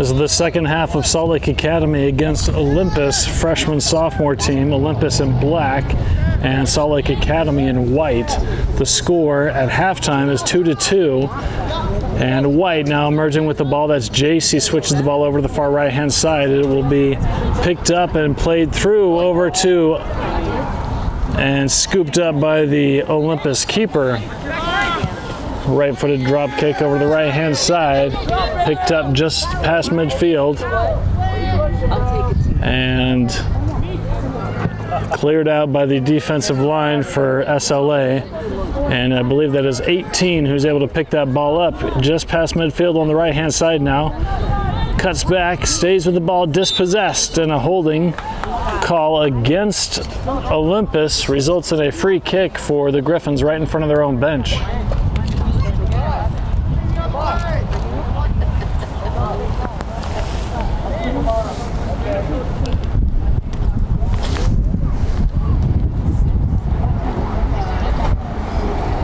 This is the second half of Salt Lake Academy against Olympus, freshman-sophomore team. Olympus in black and Salt Lake Academy in white. The score at halftime is 2-2. And white now emerging with the ball. That's Jace. He switches the ball over to the far right-hand side. It will be picked up and played through over to and scooped up by the Olympus keeper. Right-footed drop kick over to the right-hand side, picked up just past midfield, and cleared out by the defensive line for SLA. And I believe that is 18 who's able to pick that ball up just past midfield on the right-hand side now. Cuts back, stays with the ball, dispossessed, and a holding call against Olympus results in a free kick for the Griffins right in front of their own bench.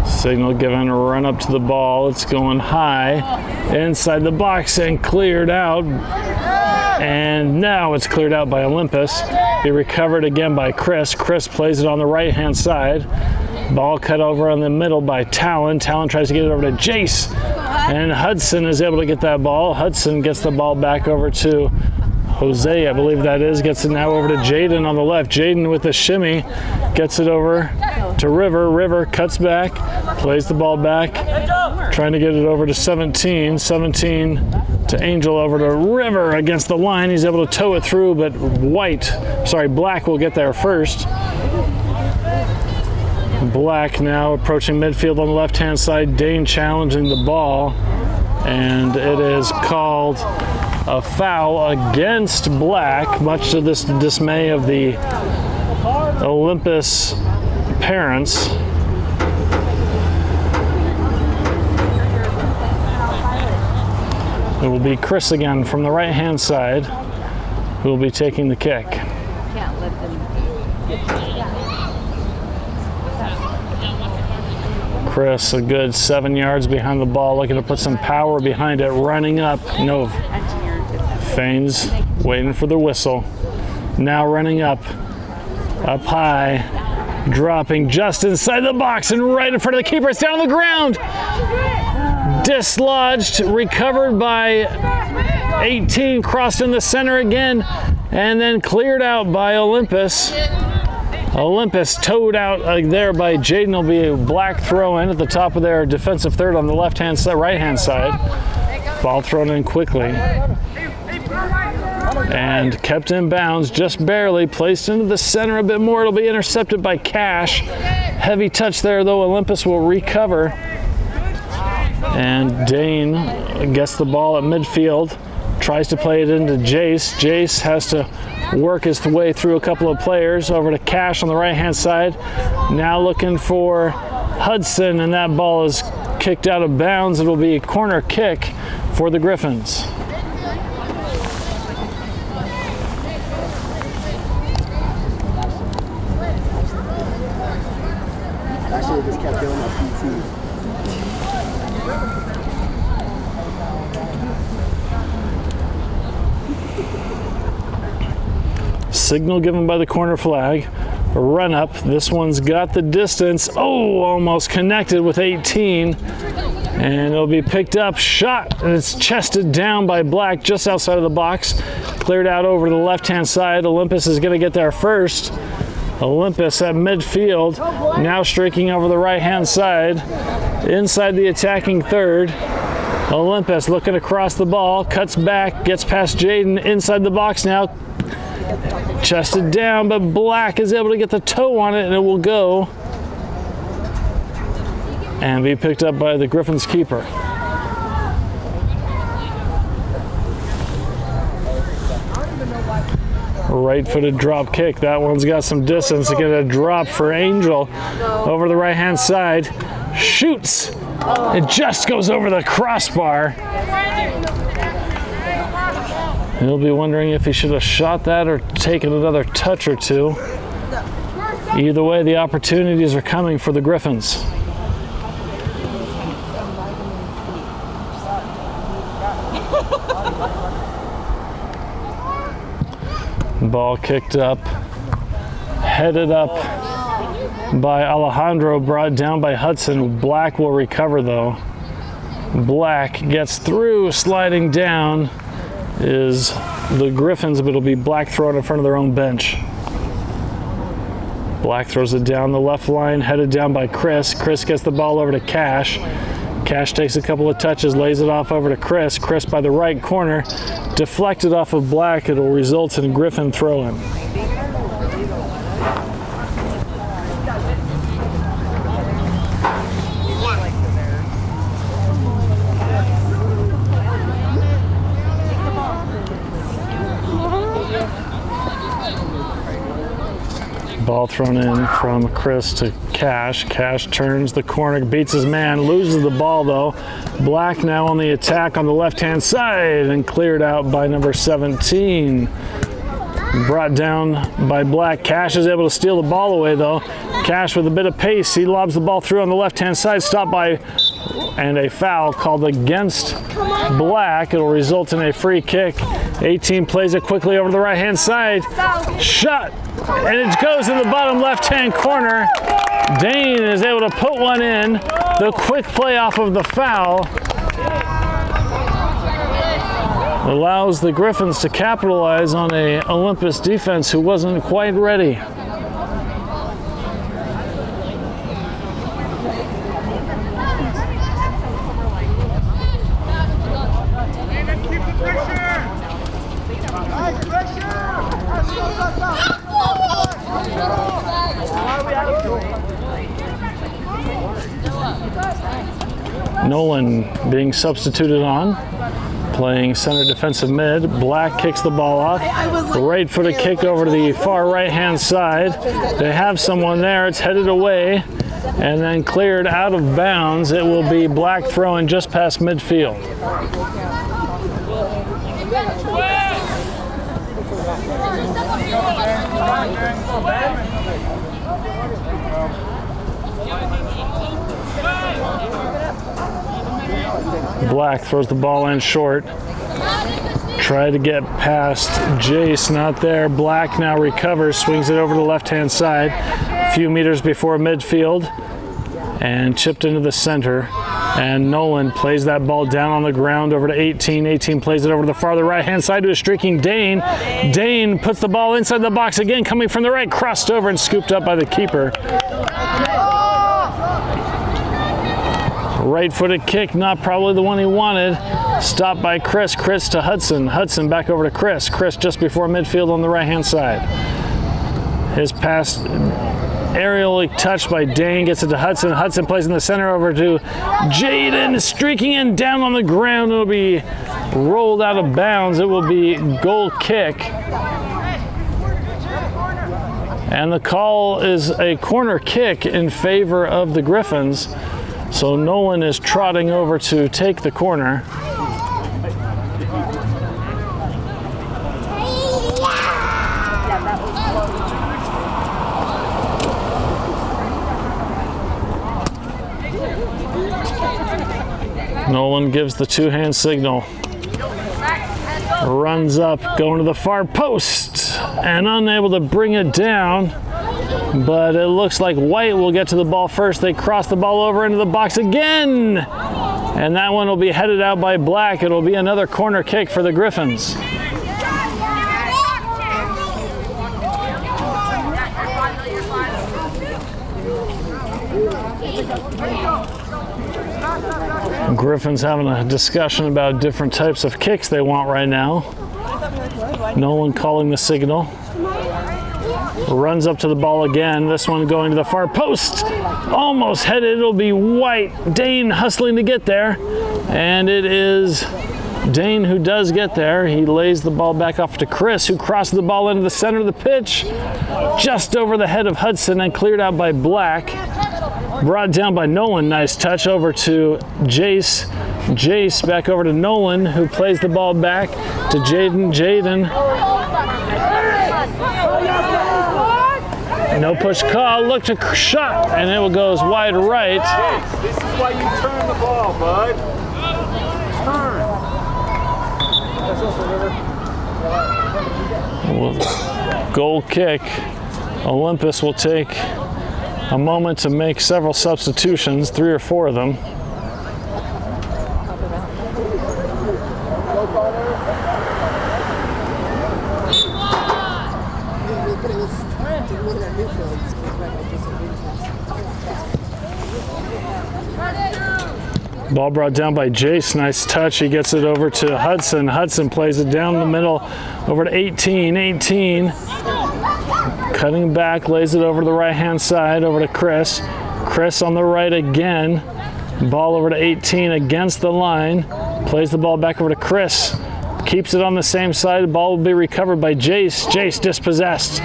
Signal given, a run up to the ball. It's going high inside the box and cleared out. And now it's cleared out by Olympus. Be recovered again by Chris. Chris plays it on the right-hand side. Ball cut over on the middle by Talon. Talon tries to get it over to Jace. And Hudson is able to get that ball. Hudson gets the ball back over to Jose, I believe that is. Gets it now over to Jayden on the left. Jayden with a shimmy. Gets it over to River. River cuts back. Plays the ball back. Trying to get it over to 17. 17 to Angel, over to River against the line. He's able to tow it through, but Black will get there first. Black now approaching midfield on the left-hand side. Dane challenging the ball, and it is called a foul against Black, much to this dismay of the Olympus parents. It will be Chris again from the right-hand side who will be taking the kick. Chris, a good 7 yards behind the ball, looking to put some power behind it, running up. No, feigns, waiting for the whistle. Now running up high, dropping just inside the box and right in front of the keeper. It's down on the ground. Dislodged, recovered by 18, crossed in the center again, and then cleared out by Olympus. Olympus towed out there by Jayden. Will be a Black throw in at the top of their defensive third on the left-hand side, right-hand side. Ball thrown in quickly and kept in bounds, just barely placed into the center a bit more. It'll be intercepted by Cash. Heavy touch there, though. Olympus will recover. And Dane gets the ball at midfield, tries to play it into Jace. Jace has to work his way through a couple of players over to Cash on the right-hand side. Now looking for Hudson, and that ball is kicked out of bounds. It'll be a corner kick for the Griffins. Actually, just kept doing that PT. Signal given by the corner flag. A run up. This one's got the distance. Oh, almost connected with 18. And it'll be picked up, shot, and it's chested down by Black just outside of the box. Cleared out over to the left-hand side. Olympus is going to get there first. Olympus at midfield, now streaking over the right-hand side. Inside the attacking third. Olympus looking across the ball, cuts back, gets past Jayden inside the box now. Chested down, but Black is able to get the toe on it, and it will go and be picked up by the Griffins keeper. Right-footed drop kick. That one's got some distance. Get a drop for Angel over the right-hand side. Shoots. It just goes over the crossbar. He'll be wondering if he should have shot that or taken another touch or two. Either way, the opportunities are coming for the Griffins. Ball kicked up, headed up by Alejandro, brought down by Hudson. Black will recover though. Black gets through, sliding down is the Griffins, but it'll be Black throwing in front of their own bench. Black throws it down the left line, headed down by Chris. Chris gets the ball over to Cash. Cash takes a couple of touches, lays it off over to Chris. Chris by the right corner, deflected off of Black. It'll result in Griffin throw-in. Ball thrown in from Chris to Cash. Cash turns the corner, beats his man, loses the ball though. Black now on the attack on the left-hand side and cleared out by number 17. Brought down by Black. Cash is able to steal the ball away though. Cash with a bit of pace. He lobs the ball through on the left-hand side, stopped by, and a foul called against Black. It'll result in a free kick. 18 plays it quickly over to the right-hand side. Shot! And it goes in the bottom left-hand corner. Dane is able to put one in. The quick play off of the foul allows the Griffins to capitalize on a Olympus defense who wasn't quite ready. Nolan being substituted on, playing center defensive mid. Black kicks the ball off. Right footed kick over to the far right hand side. They have someone there. It's headed away and then cleared out of bounds. It will be Black throwing just past midfield. Black throws the ball in short. Try to get past Jace, not there. Black now recovers, swings it over to the left-hand side, a few meters before midfield, and chipped into the center. And Nolan plays that ball down on the ground over to 18. 18 plays it over to the farther right-hand side to a streaking Dane. Dane puts the ball inside the box again, coming from the right, crossed over and scooped up by the keeper. Right-footed kick, not probably the one he wanted. Stopped by Chris. Chris to Hudson. Hudson back over to Chris. Chris just before midfield on the right-hand side. His pass aerially touched by Dane, gets it to Hudson. Hudson plays in the center over to Jayden, streaking in down on the ground. It'll be rolled out of bounds. It will be goal kick. And the call is a corner kick in favor of the Griffins. So Nolan is trotting over to take the corner. Nolan gives the two-hand signal. Runs up, going to the far post, and unable to bring it down. But it looks like White will get to the ball first. They cross the ball over into the box again. And that one will be headed out by Black. It'll be another corner kick for the Griffins. Griffins having a discussion about different types of kicks they want right now. Nolan calling the signal. Runs up to the ball again. This one going to the far post. Almost headed. It'll be White. Dane hustling to get there. And it is Dane who does get there. He lays the ball back off to Chris, who crosses the ball into the center of the pitch. Just over the head of Hudson and cleared out by Black. Brought down by Nolan. Nice touch over to Jace. Jace back over to Nolan, who plays the ball back to Jayden. Jayden. No push call. Look to shot, and it goes wide right. This is why you turn the ball, bud. Turn. goal kick. Olympus will take a moment to make several substitutions, 3 or 4 of them. Ball brought down by Jace. Nice touch. He gets it over to Hudson. Hudson plays it down the middle over to 18. 18 cutting back, lays it over to the right-hand side, over to Chris. Chris on the right again. Ball over to 18 against the line. Plays the ball back over to Chris. Keeps it on the same side. The ball will be recovered by Jace. Jace dispossessed.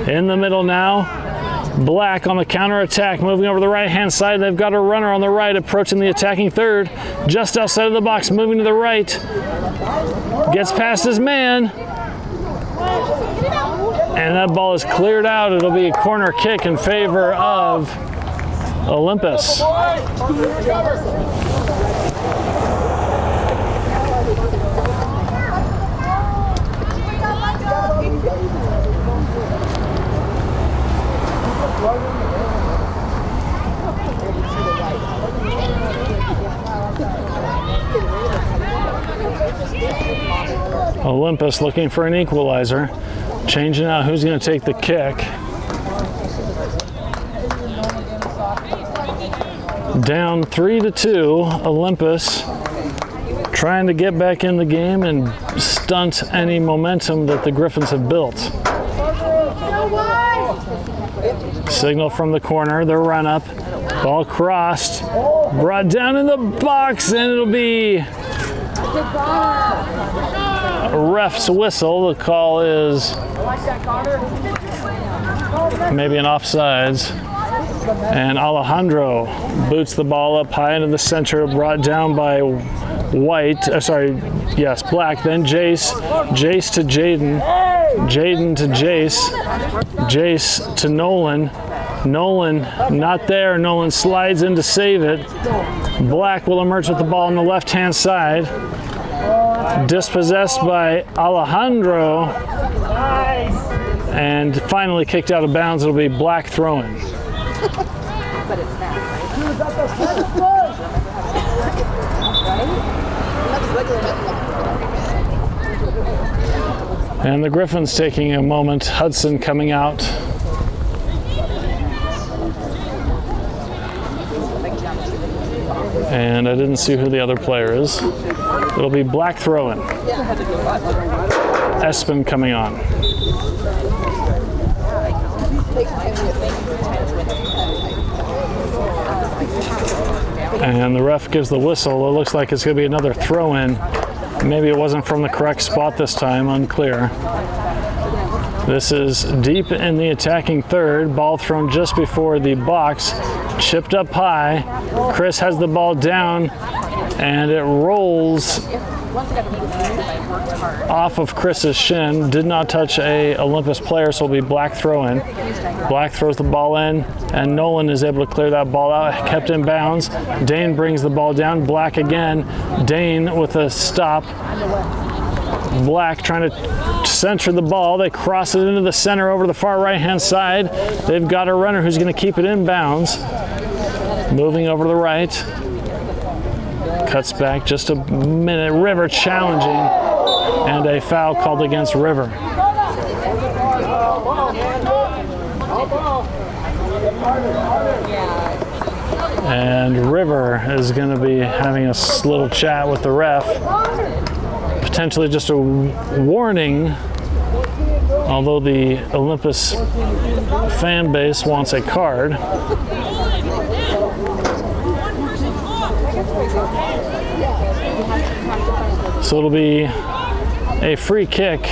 In the middle now. Black on the counter-attack, moving over the right-hand side. They've got a runner on the right approaching the attacking third. Just outside of the box, moving to the right. Gets past his man. And that ball is cleared out. It'll be a corner kick in favor of Olympus. Olympus looking for an equalizer, changing out who's going to take the kick. Down 3-2, Olympus trying to get back in the game and stunt any momentum that the Griffins have built. Signal from the corner, the run up, ball crossed, brought down in the box, and it'll be a ref's whistle. The call is maybe an offsides. And Alejandro boots the ball up high into the center, brought down by Black, then Jace. Jace to Jayden. Jayden to Jace. Jace to Nolan. Nolan not there. Nolan slides in to save it. Black will emerge with the ball on the left-hand side. Dispossessed by Alejandro. And finally kicked out of bounds. It'll be Black throwing. But it's not. And the Griffins taking a moment. Hudson coming out. And I didn't see who the other player is. It'll be Black throwing. Aspen coming on. And the ref gives the whistle. It looks like it's going to be another throw-in. Maybe it wasn't from the correct spot this time, unclear. This is deep in the attacking third. Ball thrown just before the box. Chipped up high. Chris has the ball down, and it rolls off of Chris's shin. Did not touch a Olympus player, so it'll be Black throw-in. Black throws the ball in, and Nolan is able to clear that ball out, kept in bounds. Dane brings the ball down. Black again. Dane with a stop. Black trying to center the ball. They cross it into the center over the far right-hand side. They've got a runner who's going to keep it in bounds. Moving over to the right. Cuts back just a minute. River challenging, and a foul called against River. And River is going to be having a little chat with the ref. Potentially just a warning, although the Olympus fan base wants a card. So it'll be a free kick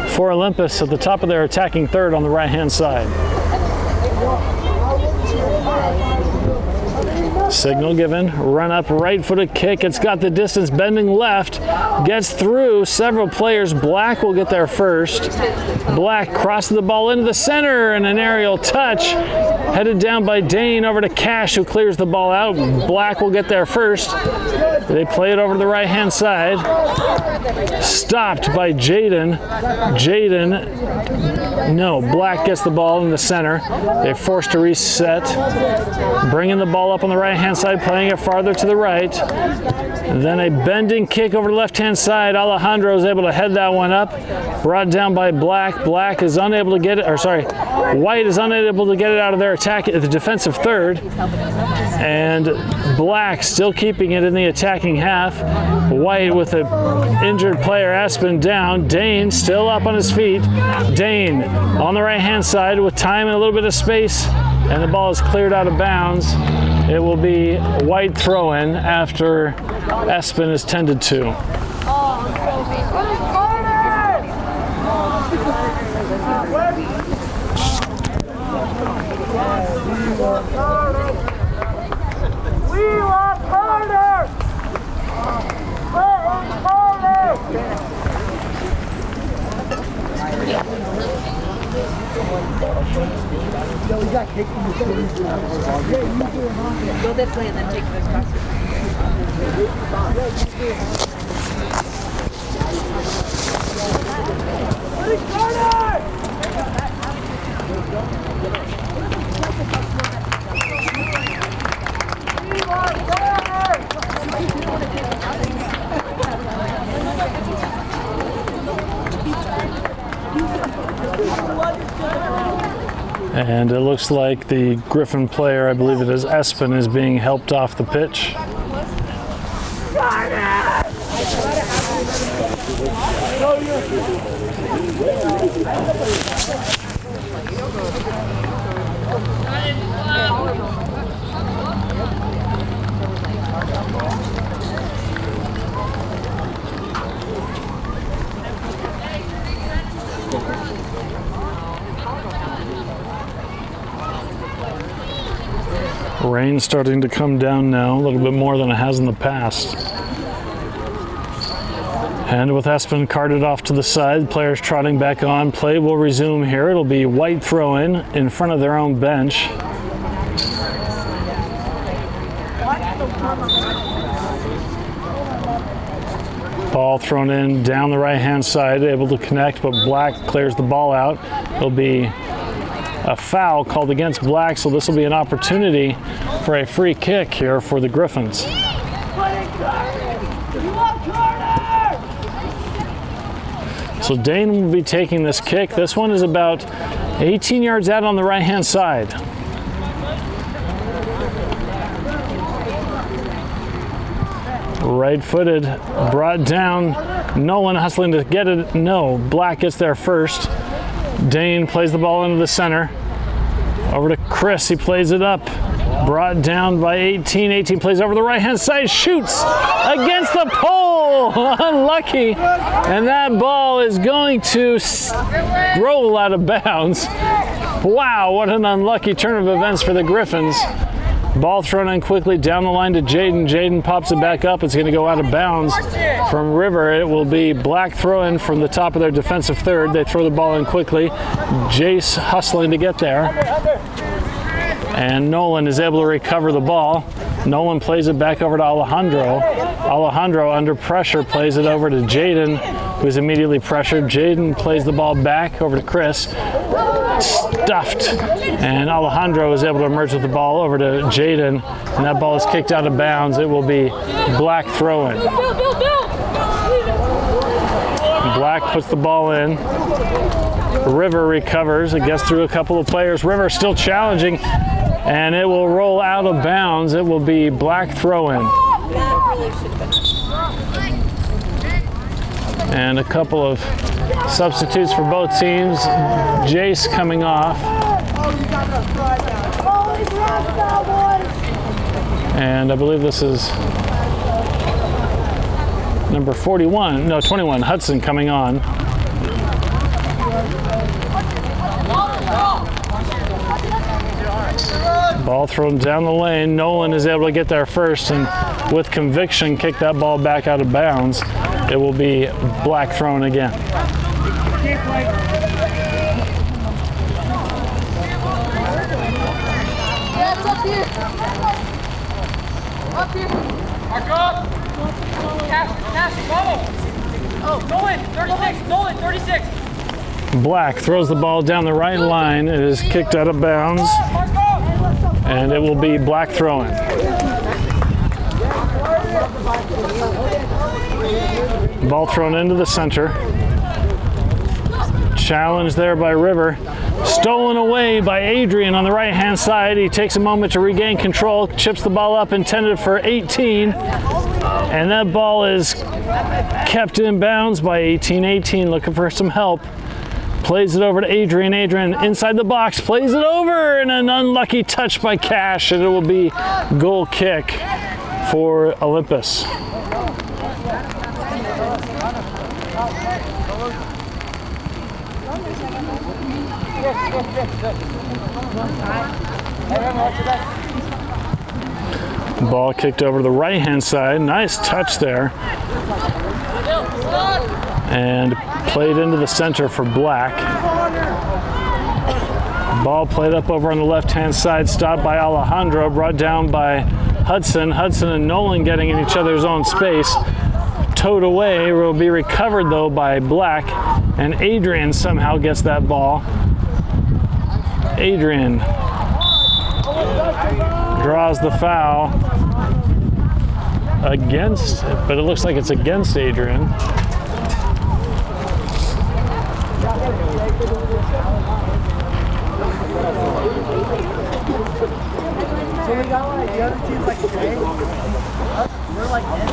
for Olympus at the top of their attacking third on the right-hand side. Signal given, run up, right-footed kick. It's got the distance, bending left, gets through several players. Black will get there first. Black crosses the ball into the center and an aerial touch. Headed down by Dane over to Cash, who clears the ball out. Black will get there first. They play it over to the right-hand side. Stopped by Jayden. No, Black gets the ball in the center. They're forced to reset. Bringing the ball up on the right-hand side, playing it farther to the right. Then a bending kick over the left-hand side. Alejandro is able to head that one up. Brought down by Black. Black is unable to get it, White is unable to get it out of their attack at the defensive third. And Black still keeping it in the attacking half. White with an injured player, Aspen, down. Dane still up on his feet. Dane on the right-hand side with time and a little bit of space. And the ball is cleared out of bounds. It will be White throw-in after Aspen is tended to. We want harder! Go this way and then take the cross. And it looks like the Griffin player, I believe it is Aspen, is being helped off the pitch. Rain starting to come down now, a little bit more than it has in the past. And with Aspen carted off to the side, players trotting back on, play will resume here. It'll be White throw in front of their own bench. Ball thrown in down the right-hand side, able to connect, but Black clears the ball out. It'll be a foul called against Black, so this will be an opportunity for a free kick here for the Griffins. So Dane will be taking this kick. This one is about 18 yards out on the right-hand side. Right-footed, brought down. Nolan hustling to get it. No, Black gets there first. Dane plays the ball into the center. Over to Chris, he plays it up. Brought down by 18. 18 plays over the right-hand side, shoots against the pole. Unlucky. And that ball is going to roll out of bounds. Wow, what an unlucky turn of events for the Griffins. Ball thrown in quickly down the line to Jayden. Jayden pops it back up. It's going to go out of bounds from River. It will be Black throw in from the top of their defensive third. They throw the ball in quickly. Jace hustling to get there. And Nolan is able to recover the ball. Nolan plays it back over to Alejandro. Alejandro under pressure plays it over to Jayden, who's immediately pressured. Jayden plays the ball back over to Chris. Stuffed. And Alejandro is able to emerge with the ball over to Jayden. And that ball is kicked out of bounds. It will be Black throw-in. Black puts the ball in. River recovers. It gets through a couple of players. River still challenging. And it will roll out of bounds. It will be Black throw-in. And a couple of substitutes for both teams. Jace coming off. And I believe this is number 41, no, 21, Hudson coming on. Ball thrown down the lane. Nolan is able to get there first and with conviction kick that ball back out of bounds. It will be black thrown again. Up here. Mark up. Cash, follow. Oh, Nolan, 36. Nolan, 36. Black throws the ball down the right line. It is kicked out of bounds. And it will be black throwing. Ball thrown into the center. Challenge there by River. Stolen away by Adrian on the right-hand side. He takes a moment to regain control, chips the ball up, intended for 18. And that ball is kept in bounds by 18 looking for some help. Plays it over to Adrian. Adrian inside the box, plays it over, and an unlucky touch by Cash, and it will be goal kick for Olympus. Ball kicked over to the right-hand side. Nice touch there. And played into the center for Black. Ball played up over on the left-hand side, stopped by Alejandro, brought down by Hudson. Hudson and Nolan getting in each other's own space. Towed away, will be recovered though by Black, and Adrian somehow gets that ball. Adrian draws the foul against, but it looks like it's against Adrian. So we got like the other teams like today. We're like this.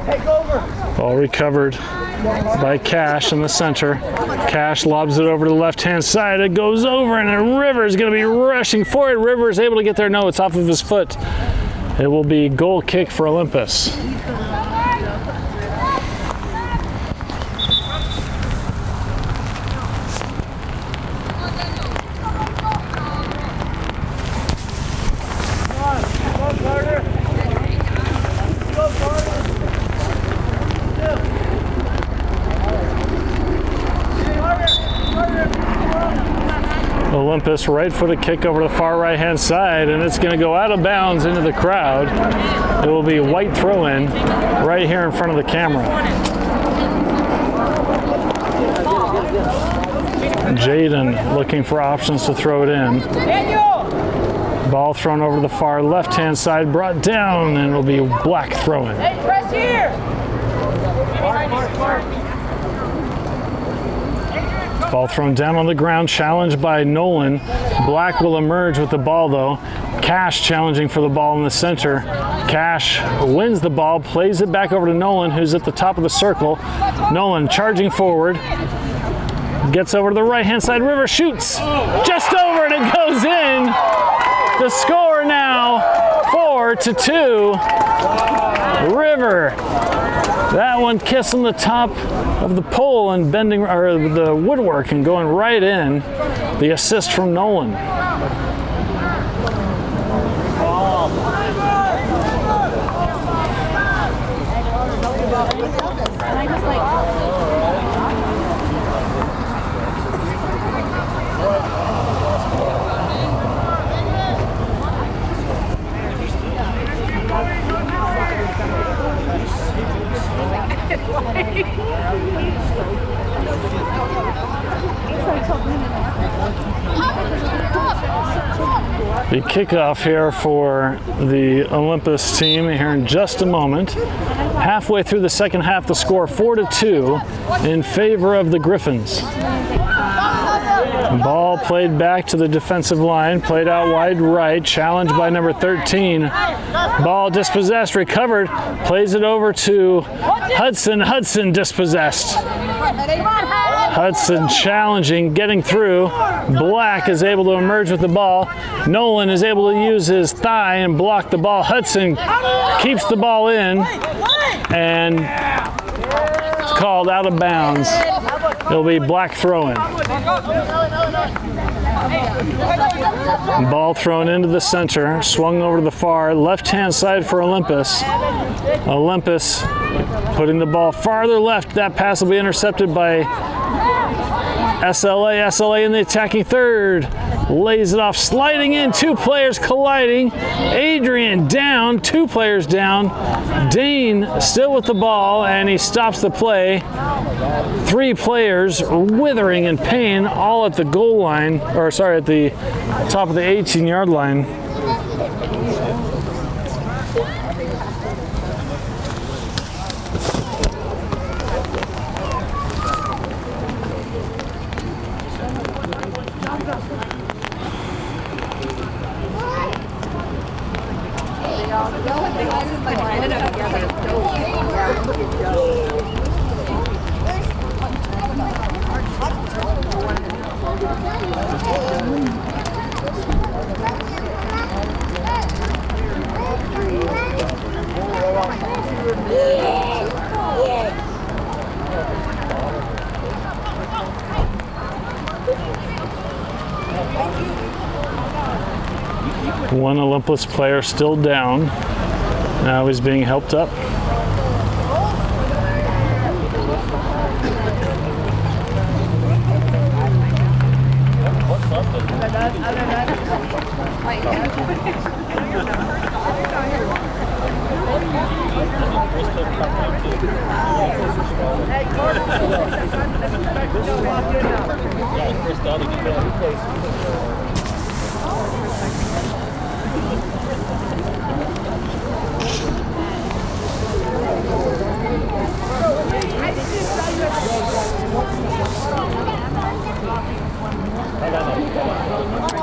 Take over. Ball recovered by Cash in the center. Cash lobs it over to the left-hand side. It goes over, and River's going to be rushing for it. River's able to get there. No, it's off of his foot. It will be goal kick for Olympus. Olympus right-footed kick over the far right-hand side, and it's going to go out of bounds into the crowd. It will be a white throw-in right here in front of the camera. Jayden looking for options to throw it in. Ball thrown over to the far left-hand side, brought down, and it will be Black throw-in. Hey, press here. Ball thrown down on the ground, challenged by Nolan. Black will emerge with the ball though. Cash challenging for the ball in the center. Cash wins the ball, plays it back over to Nolan, who's at the top of the circle. Nolan charging forward. Gets over to the right-hand side. River shoots just over, and it goes in. The score now 4-2. River. That one kissing the top of the pole and bending, or the woodwork, and going right in. The assist from Nolan. The kickoff here for the Olympus team here in just a moment. Halfway through the second half, the score 4-2 in favor of the Griffins. Ball played back to the defensive line, played out wide right, challenged by number 13. Ball dispossessed, recovered, plays it over to Hudson. Hudson dispossessed. Hudson challenging, getting through. Black is able to emerge with the ball. Nolan is able to use his thigh and block the ball. Hudson keeps the ball in, and it's called out of bounds. It'll be Black throwing. Ball thrown into the center, swung over to the far left-hand side for Olympus. Olympus putting the ball farther left. That pass will be intercepted by SLA. SLA in the attacking third. Lays it off, sliding in, 2 players colliding. Adrian down, 2 players down. Dane still with the ball, and he stops the play. 3 players withering in pain, all at the goal line, or sorry, at the top of the 18-yard line. One Olympus player still down. Now he's being helped up.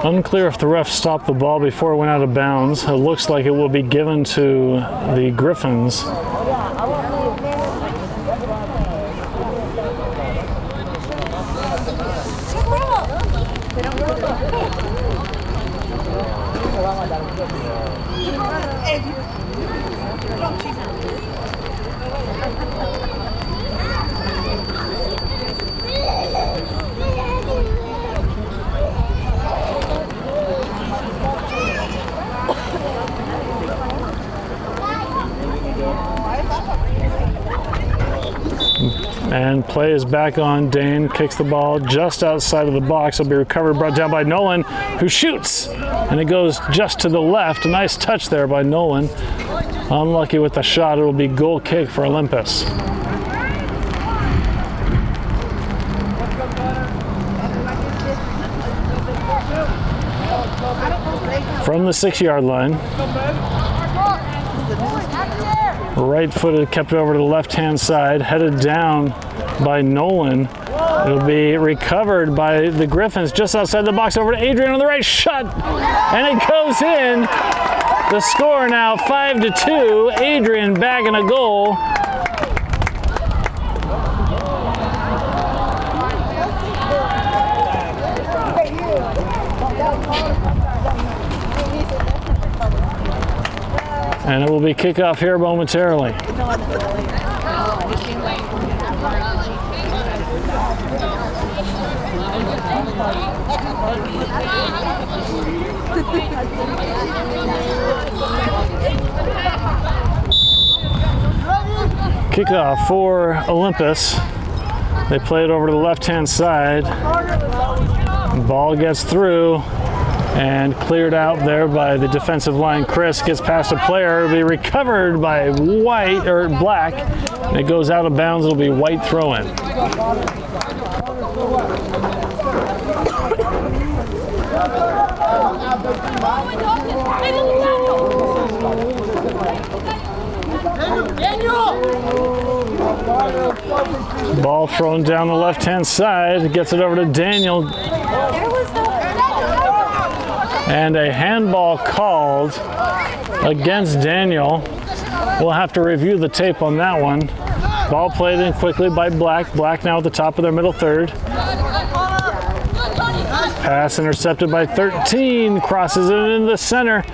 Unclear if the ref stopped the ball before it went out of bounds. It looks like it will be given to the Griffins. And play is back on. Dane kicks the ball just outside of the box. It'll be recovered, brought down by Nolan, who shoots. And it goes just to the left. A nice touch there by Nolan. Unlucky with the shot. It will be goal kick for Olympus. From the 6-yard line. Right-footed, kept over to the left-hand side, headed down by Nolan. It'll be recovered by the Griffins just outside the box, over to Adrian on the right, shot, and it goes in. The score now 5-2. Adrian bagging a goal. And it will be kickoff here momentarily. Kickoff for Olympus. They play it over to the left-hand side. Ball gets through and cleared out there by the defensive line. Chris gets past a player. It'll be recovered by White, or Black. And it goes out of bounds. It'll be White throw-in. Ball thrown down the left-hand side, gets it over to Daniel. And a handball called against Daniel. We'll have to review the tape on that one. Ball played in quickly by Black. Black now at the top of their middle third. Pass intercepted by 13. Crosses it into the center.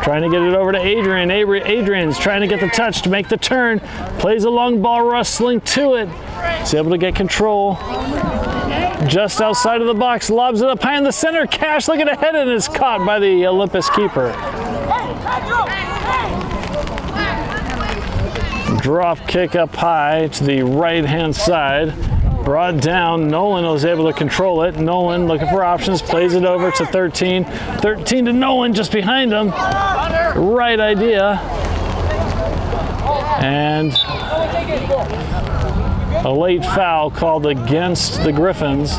Trying to get it over to Adrian. Adrian's trying to get the touch to make the turn. Plays a long ball, rustling to it. He's able to get control. Just outside of the box, lobs it up high in the center. Cash looking ahead and is caught by the Olympus keeper. Drop kick up high to the right-hand side. Brought down. Nolan was able to control it. Nolan looking for options, plays it over to 13. 13 to Nolan just behind him. Right idea. And a late foul called against the Griffins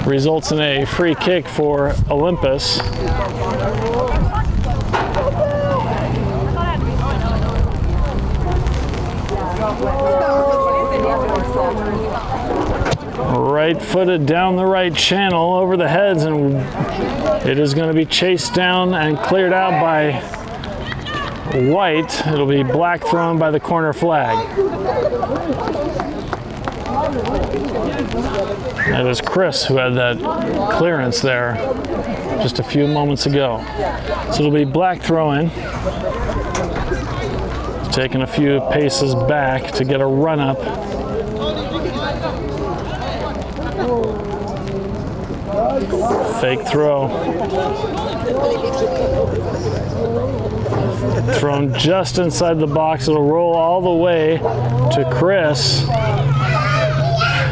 results in a free kick for Olympus. Right-footed down the right channel over the heads, and it is going to be chased down and cleared out by White. It'll be Black thrown by the corner flag. That is Chris who had that clearance there just a few moments ago. So it'll be Black throwing. Taking a few paces back to get a run up. Fake throw. Thrown just inside the box. It'll roll all the way to Chris,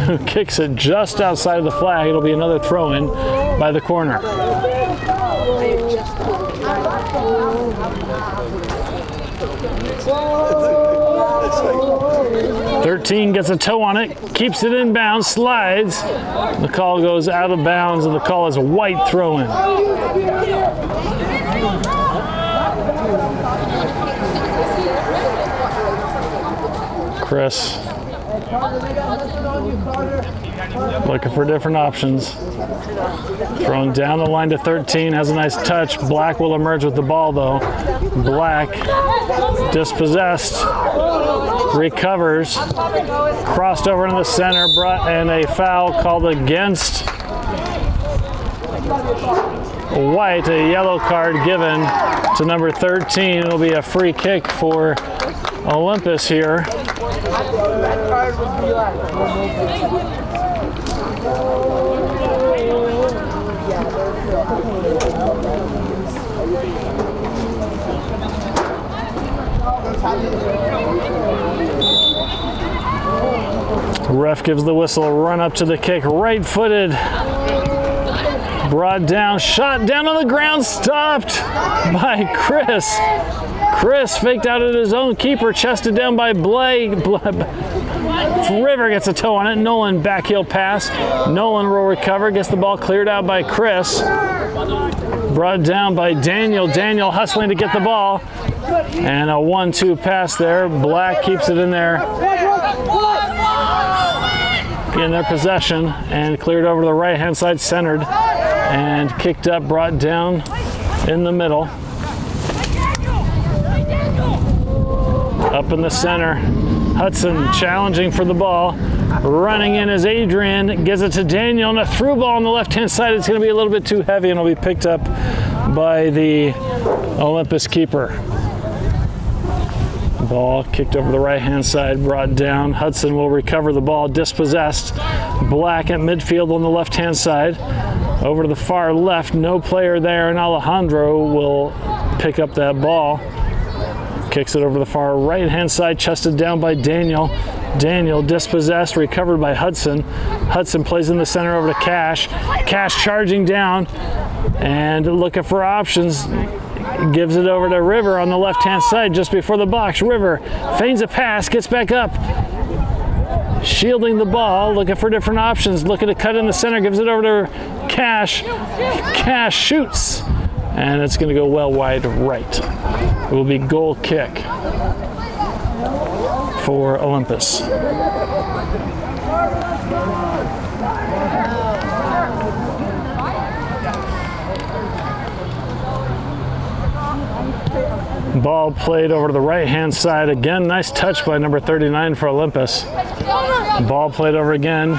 who kicks it just outside of the flag. It'll be another throw in by the corner. 13 gets a toe on it, keeps it in bounds, slides. The call goes out of bounds, and the call is a White throw-in. Chris looking for different options. Thrown down the line to 13, has a nice touch. Black will emerge with the ball though. Black dispossessed, recovers, crossed over in the center, and a foul called against White, a yellow card given to number 13. It'll be a free kick for Olympus here. That card would be like. Ref gives the whistle, run up to the kick, right-footed, brought down, shot down on the ground, stopped by Chris. Chris faked out at his own keeper, chested down by Blake. River gets a toe on it. Nolan back heel pass. Nolan will recover, gets the ball cleared out by Chris. Brought down by Daniel. Daniel hustling to get the ball. And a 1-2 pass there. Black keeps it in there. In their possession and cleared over to the right-hand side, centered and kicked up, brought down in the middle. Up in the center, Hudson challenging for the ball. Running in is Adrian, gives it to Daniel, and a through ball on the left-hand side. It's going to be a little bit too heavy and it'll be picked up by the Olympus keeper. Ball kicked over the right-hand side, brought down. Hudson will recover the ball, dispossessed. Black at midfield on the left-hand side. Over to the far left, no player there, and Alejandro will pick up that ball. Kicks it over the far right-hand side, chested down by Daniel. Daniel dispossessed, recovered by Hudson. Hudson plays in the center over to Cash. Cash charging down and looking for options. Gives it over to River on the left-hand side just before the box. River feigns a pass, gets back up. Shielding the ball, looking for different options. Looking to cut in the center, gives it over to Cash. Cash shoots, and it's going to go well wide right. It will be goal kick for Olympus. Ball played over to the right-hand side again. Nice touch by number 39 for Olympus. Ball played over again.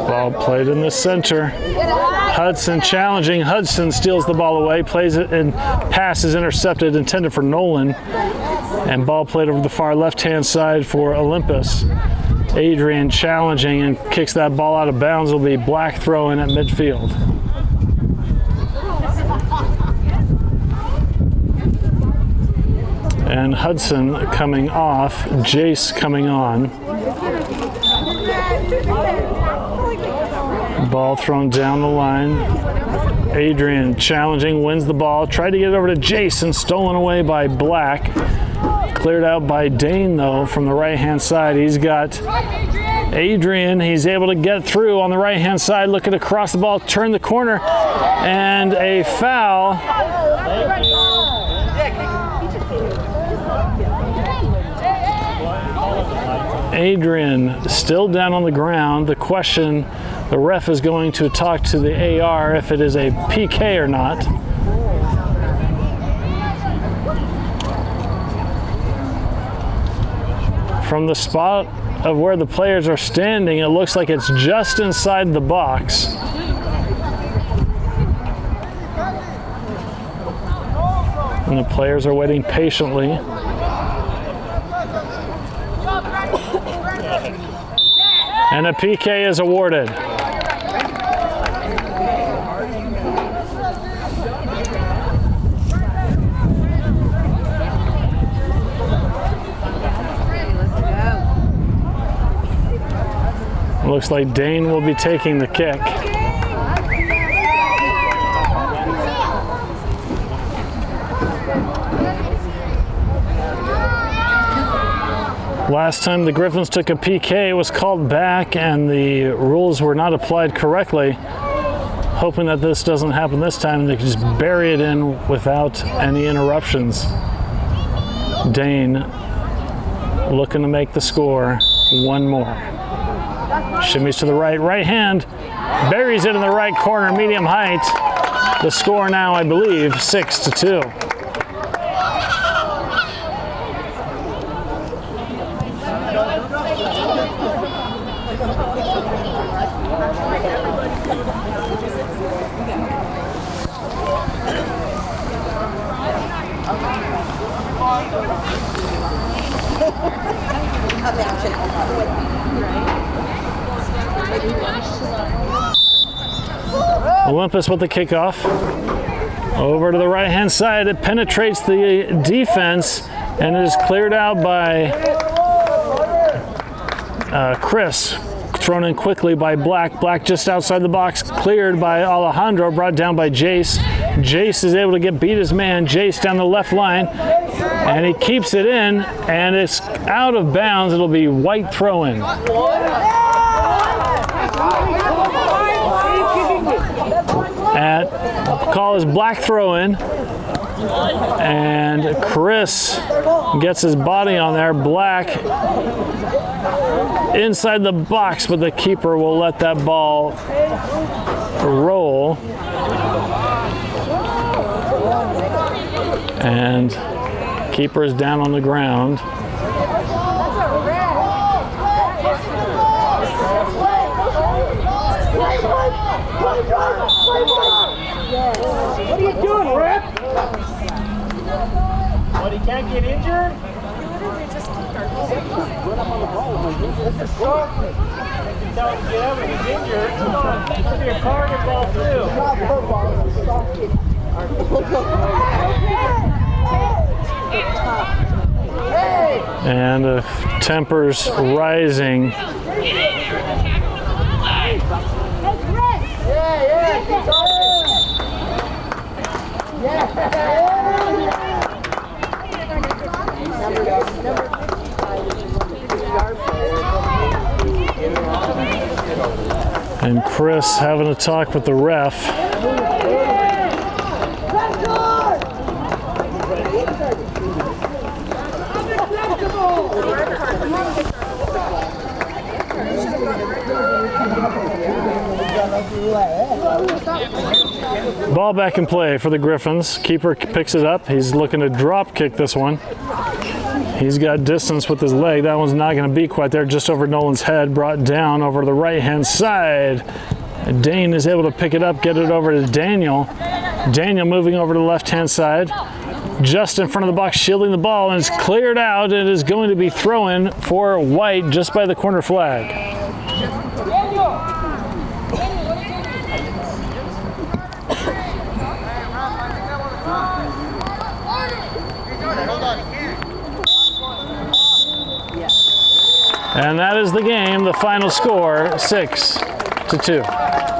Ball played in the center. Hudson challenging. Hudson steals the ball away, plays it, and pass is intercepted, intended for Nolan. And ball played over the far left-hand side for Olympus. Adrian challenging and kicks that ball out of bounds. It'll be Black throw-in at midfield. And Hudson coming off, Jace coming on. Ball thrown down the line. Adrian challenging, wins the ball. Tried to get it over to Jace and stolen away by Black. Cleared out by Dane though from the right-hand side. He's got Adrian. He's able to get through on the right-hand side, looking to cross the ball, turn the corner, and a foul. Adrian still down on the ground. The question, the ref is going to talk to the AR if it is a PK or not. From the spot of where the players are standing, it looks like it's just inside the box. And the players are waiting patiently. And a PK is awarded. Looks like Dane will be taking the kick. Last time the Griffins took a PK, it was called back and the rules were not applied correctly. Hoping that this doesn't happen this time and they can just bury it in without any interruptions. Dane looking to make the score one more. Shimmies to the right, right hand, buries it in the right corner, medium height. The score now, I believe, 6-2. Olympus with the kickoff. Over to the right-hand side. It penetrates the defense and is cleared out by Chris. Thrown in quickly by Black. Black just outside the box. Cleared by Alejandro. Brought down by Jace. Jace is able to beat his man. Jace down the left line. And he keeps it in. And it's out of bounds. It'll be White throw-in. Call is Black throw-in, and Chris gets his body on there. Black inside the box, but the keeper will let that ball roll. And keeper is down on the ground. What are you doing, Rip? What, he can't get injured? Run up on the ball. This is short. You can tell him to get up when he's injured. Come on, it could be a target ball too. And the tempers rising. And Chris having a talk with the ref. Ball back in play for the Griffins. Keeper picks it up. He's looking to drop kick this one. He's got distance with his leg. That one's not going to be quite there. Just over Nolan's head. Brought down over to the right-hand side. Dane is able to pick it up, get it over to Daniel. Daniel moving over to the left-hand side. Just in front of the box, shielding the ball, and it's cleared out. It is going to be throw-in for White just by the corner flag. And that is the game. The final score, 6-2.